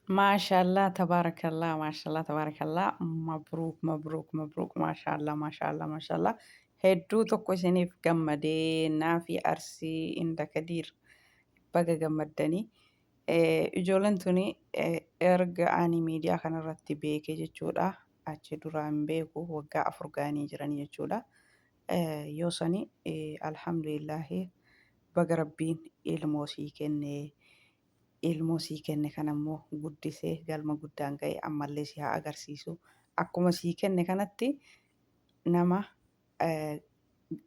Maashaallah tabarakallah maashaallah tabarakallah mabruuk mabruuk mabruuk maashaallah maashaallah hedduu tokko isiniif gammadee naafi arsii inda kadiir baga gammaddanii ijoolleen tuni erga ani miidiyaa kanarratti beekee jechuudha achi duraan hin beeku waggaa 4 ga'anii jiranii jechuudha. Yoo sani alhamdulillahi baga rabbiin ilmoo sii kennee ilmoo sii kenne kanammoo guddisee galma guddaan ga'e ammallee si haa agarsiisu. Akkuma sii kenne kanatti nama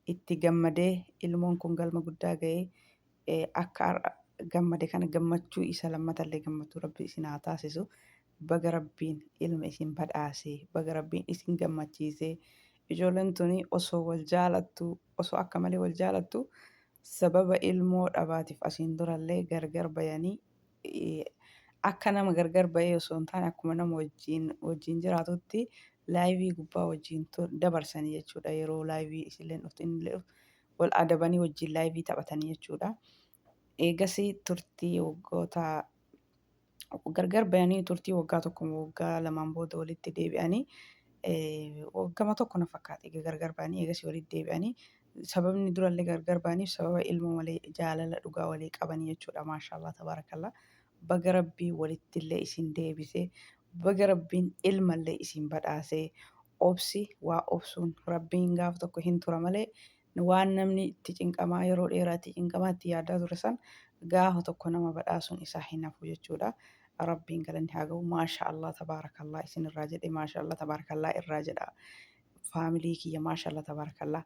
itti gammadee ilmoon kun galma guddaa ga'ee akka gammade kana gammachuu isa lammatallee gammachuu rabbi isin haa taasisu. Baga rabbiin ilma isin badhaasee baga rabbiin isin gammachiisee ijoolleen tuni osoo wal jaalattuu osoo akka malee wal jaalattuu sababa ilmoo dhabaatiif asiin durallee gargar bayanii akka nama gargar bahee osoo hin taane akkuma nama wajjin jiraatutti laayivii gubbaa wajjin dabarsanii jechuudha. Yeroo laayivii isilleen dhuftu innillee wal adabanii wajjin laayivii taphatanii jechuudha. Eegasii turtii waggoota gargar bahanii turtii waggaa tokko waggaa lamaan booda walitti deebi'anii waggama tokko na fakkaata gargar bahanii eegasii walitti deebi'anii sababni durallee gargar bahaniif sababa ilmoo malee jaalala dhugaa walii qabanii jechuudha. Maashaallah tabarakallah. Baga rabbii walittillee isin deebisee baga rabbiin ilmallee isin badhaasee obsi waa obsuun rabbiin gaaf tokko hin tura malee waan namni itti cinqamaa yeroo dheeraa itti cinqamaa itti yaadaa ture san gaafa tokko nama badhaasuun isaa hin hafu jechuudha. Rabbiin galanni haa ga'u maashaallah tabaarakallah isin irraa jedhe maashaallah tabaarakallah irraa jedha faamilii kiyya maashaallah tabaarakallah.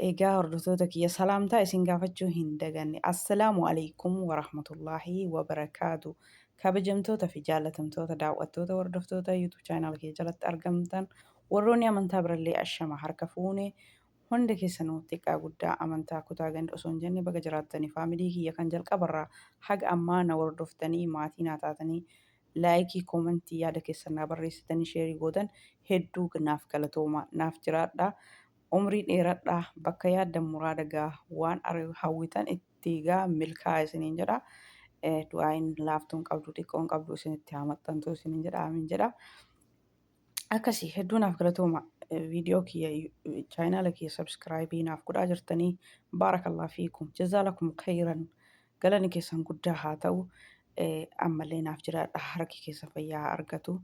Egaa hordoftoota kiyya salaamtaa isin gaafachuu hin daganne. Assalaamu alaikum wa rahmatullaahi wa barakaatu. Kabajamtoota fi jaalatamtoota daawwattoota hordoftoota YouTube chaanaal kee jalatti argamtan warroonni amantaa birallee ashama harka fuune hunda keessanuu xiqqaa guddaa amantaa kutaa ganda osoo hin jenne baga jiraattanii faamilii kiyya kan jalqabarraa haga ammaa na hordoftanii maatii naa taatanii laayikii koomentii yaada keessan naa barreessitanii sheerii gootan hedduu naaf galatooma naaf jiraadha. Umrii dheeradhaa bakka yaaddan muraada gaa waan hawwitan itti gaa milkaa'aa isiniin jedha. Du'aayin laaftuun qabdu xiqqoon qabdu isinitti haa maxxantu isiniin jedha amiin jedha. Akkasii hedduu naaf galatooma viidiyoo kiyya chaanaala kiyya sabskraayibii naaf godhaa jirtanii baarakallah fiikum jazaalakum khayran galanni keessan guddaa haa ta'u ammallee naaf jiraadha harki keessan fayyaa haa argatu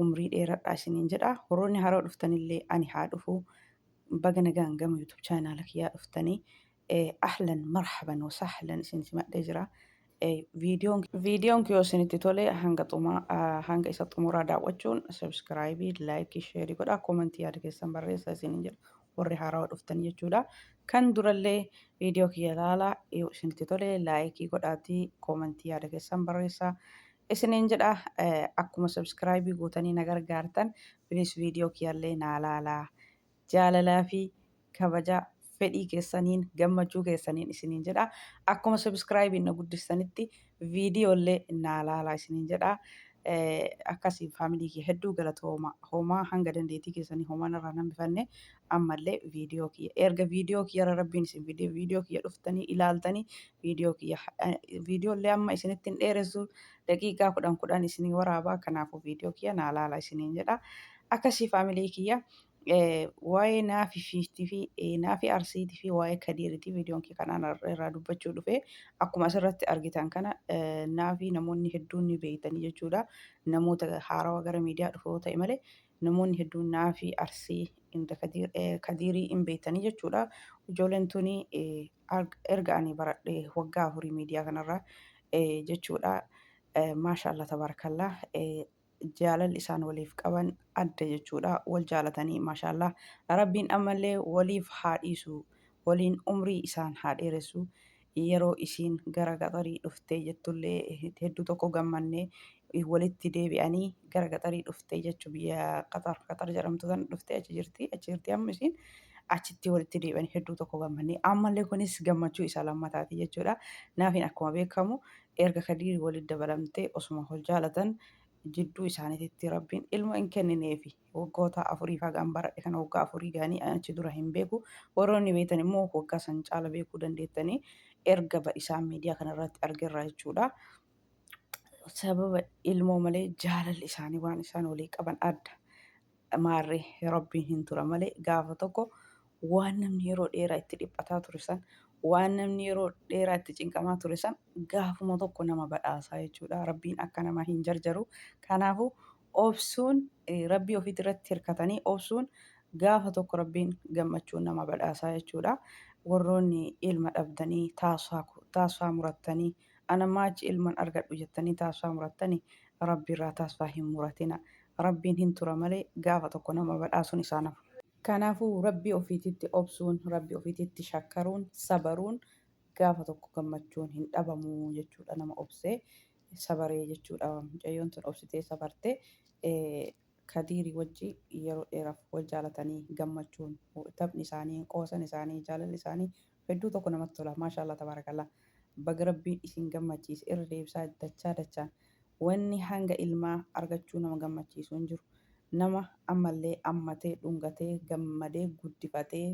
umrii dheeradhaa isiniin jedha. Warroonni haroo dhuftanillee ani haa dhufu. Baga nagaan gama YouTube chaanaala kiyyaa dhuftanii ahlan marhaban wasahlan isin simadhee jira. Viidiyoon kiyoo isinitti tole hanga isa xumuraa daawwachuun sabskraayibii laayikii sheerii godhaa koomentii yaada keessan barreessaa isiniin jedha warri haarawaa dhuftan jechuudha. Kan durallee viidiyoo kiyya ilaalaa yoo isinitti tole laayikii godhaatii koomentii yaada keessan barreessaa isiniin jedha. Akkuma sabskraayibii gootanii na gargaartan bilis viidiyoo kiyyallee naa laalaa. Jaalalaa fi kabaja fedhii keessaniin gammachuu keessaniin isiniin jedha. Akkuma sabskraayibiin na guddistanitti viidiyoolee naa laalaa isiniin jedha. Akkasii faamilii kiyya hedduu galatooma homaa hanga dandeettii keessanii homaan irraa nambifanne ammallee viidiyoo kiyya erga viidiyoo kiyya rabbiin isin viidiyoo kiyya dhuftanii ilaaltanii viidiyoolee amma isinitti hin dheeressu daqiiqaa 10 isinii waraabaa kanaafuu viidiyoo kiyya naa laalaa isiniin jedha. Akkasii faamilii kiyya waa'ee naafiitii fi naafii arsiitii fi waa'ee kadiiriitii viidiyoon kee kanaan irraa dubbachuu dhufe akkuma asirratti argitan kana naafii namoonni hedduun ni beektanii jechuudha. Namoota haarawaa gara miidiyaa dhufoo ta'e malee namoonni hedduun naafii arsii inda kadiirii hin beektanii jechuudha. Ijoolleen tuni erga ani baradhee waggaa 4 miidiyaa kanarraa jechuudha. Maashaallah tabarakallah. Jaalalli isaan waliif qaban adda jechuudha. Wal jaalatanii maashaallah rabbiin ammallee waliif haa dhiisu waliin umrii isaan haa dheeressu. Yeroo isiin gara gaxarii dhuftee jettullee hedduu tokko gammannee walitti deebi'anii gara gaxarii dhuftee jechuu biyya qaxar jedhamtu sana dhuftee achi jirti amma isiin achitti walitti deebi'anii hedduu tokko gammannee ammallee kunis gammachuu isa lammataati jechuudha. Naafiin akkuma beekamu erga kadiirii walitti dabalamtee osuma wal jaalatan jidduu isaaniitti rabbiin ilma hin kennineefi waggoota 4 hagaan baradhe kana waggaa 4 ga'anii achi dura hin beeku warroonni beektan immoo waggaa san caala beekuu dandeettanii erga isaan miidiyaa kanarratti argerra jechuudha. sababa ilmoo malee jaalalli isaanii waan isaan walii qaban adda. Maarree rabbiin hin tura malee gaafa tokko waan namni yeroo dheeraa itti dhiphataa ture san, waan namni yeroo dheeraa itti cinqamaa ture san gaafuma tokko nama badhaasaa jechuudha. Rabbiin akka namaa hin jarjaru. Kanaafuu obsuun rabbii ofiit irratti hirkatanii obsuun gaafa tokko rabbiin gammachuun nama badhaasaa jechuudha. Warroonni ilma dhabdanii taasisaa murattanii anammaa achi ilman argadhu jettanii taasisaa murattanii rabbiirraa taasisaa hin muratina. Rabbiin hin tura malee gaafa tokko nama badhaasuun isaa nafa. Kanaafuu rabbii ofiititti obsuun, rabbii ofiititti shakkaruun, sabaruun gaafa tokko gammachuun hin dhabamu jechuudha. Nama obsee sabaree jechuudha. Mucayyoon tun obsitee sabartee Kadiirii wajji yeroo dheeraaf wal jaalatanii gammachuun taphni isaanii, qoosan isaanii, jaalalli isaanii hedduu tokko namatti tola. Maashaallah tabaarakallaa. Baga rabbiin isin gammachiise irra deebisaa dachaa dachaan. Wanni hanga ilmaa argachuu nama gammachiisu hin jiru. Nama ammallee ammatee dhungatee gammadee guddifatee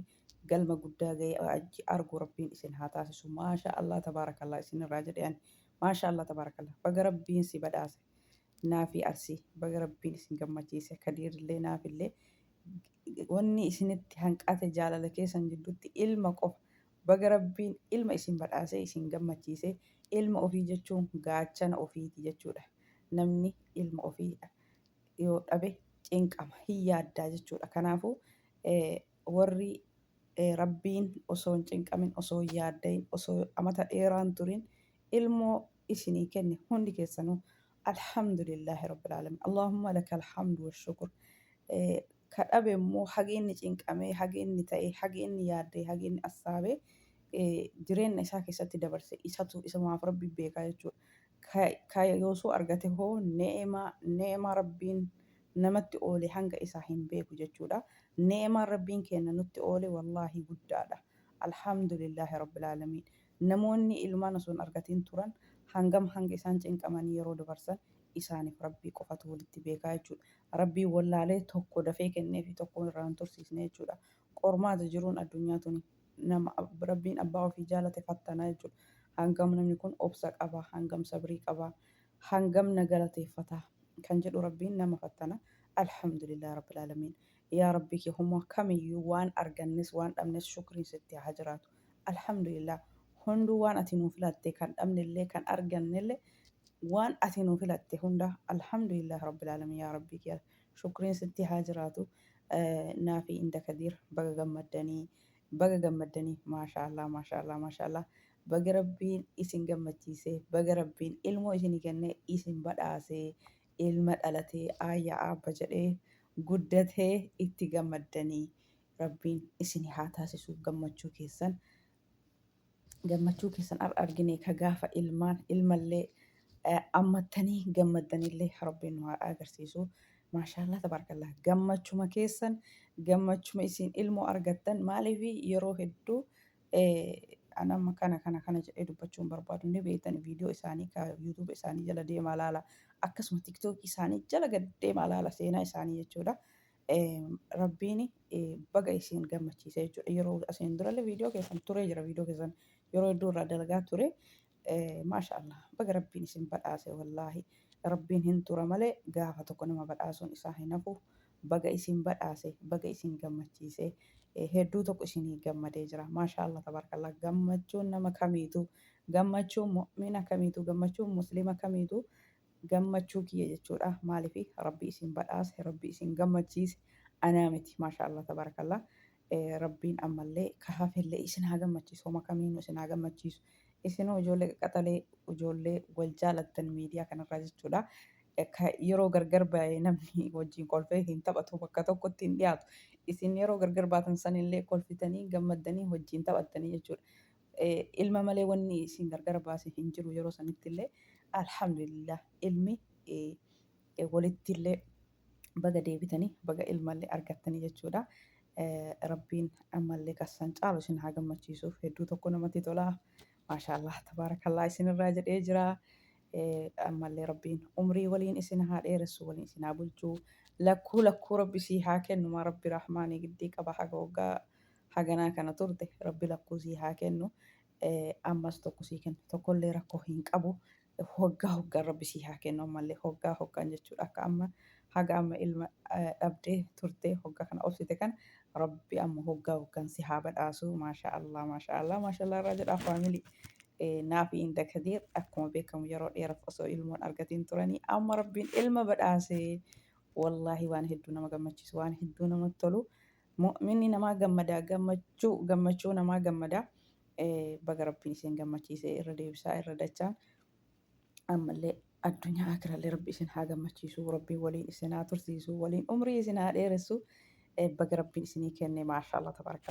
galma guddaa ga'ee achi argu rabbiin isin haa taasisu. Maashaallah tabaarakallaa isin irraa jedheen. Maashaallah tabaarakallaa. Baga rabbiin si badhaase. Naafii arsii baga rabbiin isin gammachiise Kadiirillee naafillee wanni isinitti hanqate jaalala keessan jidduutti ilma qofa. Baga rabbiin ilma isin badhaasee isin gammachiise. Ilma ofii jechuun gaachana ofiiti jechuudha. Namni ilma ofiidha yoo dhabe cinqama hin yaaddaa jechuudha. Kanaafuu warri rabbiin osoo hin cinqamin, osoo hin yaaddayin, osoo amata dheeraan turin ilmoo isinii kenne hundi keessanuu alhamdulillahi rabbil alamin. Allahumma laka alhamdu wa shukur. Kadhabe immoo hageenni cinqamee, hageenni ta'ee, hageenni yaaddee, hageenni assaabee jireenya isaa keessatti dabarse isatu isamaaf rabbi beekaa jechuudha. Ka yoosuu argate hoo neemaa rabbiin namatti oole hanga isaa hin beeku jechuudha. Neemaan rabbiin kenna nutti oole wallaahi guddaadha. Alhamdulillahi rabbil alamin. Namoonni ilmaan osoo hin argatiin turan hangam hanga isaan cinqamanii yeroo dabarsan isaaniif rabbii qofatu walitti beekaa jechuudha. Rabbiin wallaalee tokko dafee kennee fi tokko irraa hin tursiisne jechuudha. Qormaata jiruun addunyaa tuni nama rabbiin abbaa ofii jaalate fattanaa jechuudha. Hangam namni kun obsa qaba, hangam sabrii qaba, hangam na galateeffata kan jedhu rabbiin nama fattana. Alhamdulillah rabbil alamin. Yaa rabbii kee humna kamiyyuu waan argannes waan dhabnes shukriin sitti haa jiraatu. Alhamdulillah. Hunduu waan ati nuuf filatte kan dhabnellee kan argannellee waan ati nuuf filatte hunda alhamdulillah rabbil alamin yaa rabbii kee shukriin sitti haa jiraatu. Naafi inda Kadiir baga gammaddanii maashaallah maashaallah maashaallah. Baga rabbiin isin gammachiisee, baga rabbiin ilmoo isinii kennee isin badhaasee, ilma dhalatee aayyaa abba jedhee guddatee itti gammaddanii rabbiin isin haa taasisu gammachuu keessan argine ka gaafa ilmallee ammattanii gammaddanillee rabbiin nu haa agarsiisu. Maashaallah tabarakallah. Gammachuma keessan gammachuma isin ilmoo argattan maaliif yeroo hedduu anama kana jedhee dubbachuun barbaadu ni beektan viidiyoo isaanii ka yuutuub isaanii jala deemaa laala akkasuma tiktookii isaanii jala gad deemaa laala seenaa isaanii jechuudha. Rabbiin baga isin gammachiise jechuudha. Yeroo asiin durallee viidiyoo keessan turee jira viidiyoo keessan yeroo hedduu irraa dalagaa ture. Maashaallah baga rabbiin isin badhaase wallaahi rabbiin hin tura malee gaafa tokko nama badhaasuun isaa hin hafu. Baga isin badhaase baga isin gammachiise hedduu tokko isinii gammadee jira. Maashaallah tabarakallah. Gammachuun nama kamiitu gammachuun mu'mina kamiitu gammachuun muslima kamiitu gammachuu kiyya jechuudha. Maaliif rabbi isin badhaase rabbi isin gammachiise anaa miti. Maashaallah tabarakallah. Rabbiin ammallee ka hafellee isin haa gammachiisu. Homa kamiinuu isin haa gammachiisu. Isinoo ijoollee qaxalee ijoollee wal jaalattan miidiyaa kanarraa jechuudha. Yeroo gargar ba'ee namni wajjin kolfee hin taphatu bakka tokkotti hin dhiyaatu. Isin yeroo gargar baatan sanillee kolfitanii gammaddanii wajjin taphattanii jechuudha. Ilma malee wanni isin gargar baase hin jiru yeroo sanittillee alhamdulillah ilmi walittillee baga deebitanii baga ilmallee argattanii jechuudha. Rabbiin ammallee kassan caalu isin haa gammachiisuuf hedduu tokko namatti tola. Maashaallah tabarakallah isinirraa jedhee jira. Ammallee rabbiin umrii waliin isin haa dheeressu waliin isin haa bulchuu. Lakkuu rabbi sii haa kennu maa rabbi rahmaanii giddii qaba haga waggaa haganaa kana turte rabbi lakkuu sii haa kennu. Ammas tokko sii kennu tokkollee rakkoo hin qabu. hoggaa hoggaan rabbi sii haa kennu ammallee hoggaa hoggaan jechuudha akka amma haga amma ilma dhabdee turtee hoggaa kana obsite kana rabbi amma hoggaa hoggaan si haa badhaasu maashaallah maashaallah maashaallah irraa jedhaa faamilii. Naafi inda kadir akkuma beekamu yeroo dheeraaf osoo ilmoon argatiin turanii amma rabbiin ilma badhaasee wallaahi waan hedduu nama gammachiisu waan hedduu namatti tolu mu'minni namaa gammadaa gammachuu namaa gammadaa baga rabbiin isin gammachiisee irra deebisaa irra dachaa ammallee addunyaa akirallee rabbi isin haa gammachiisu rabbiin waliin isin haa tursiisu waliin umrii isin haa dheeressu baga rabbiin isinii kenne maashaallah tabaaraka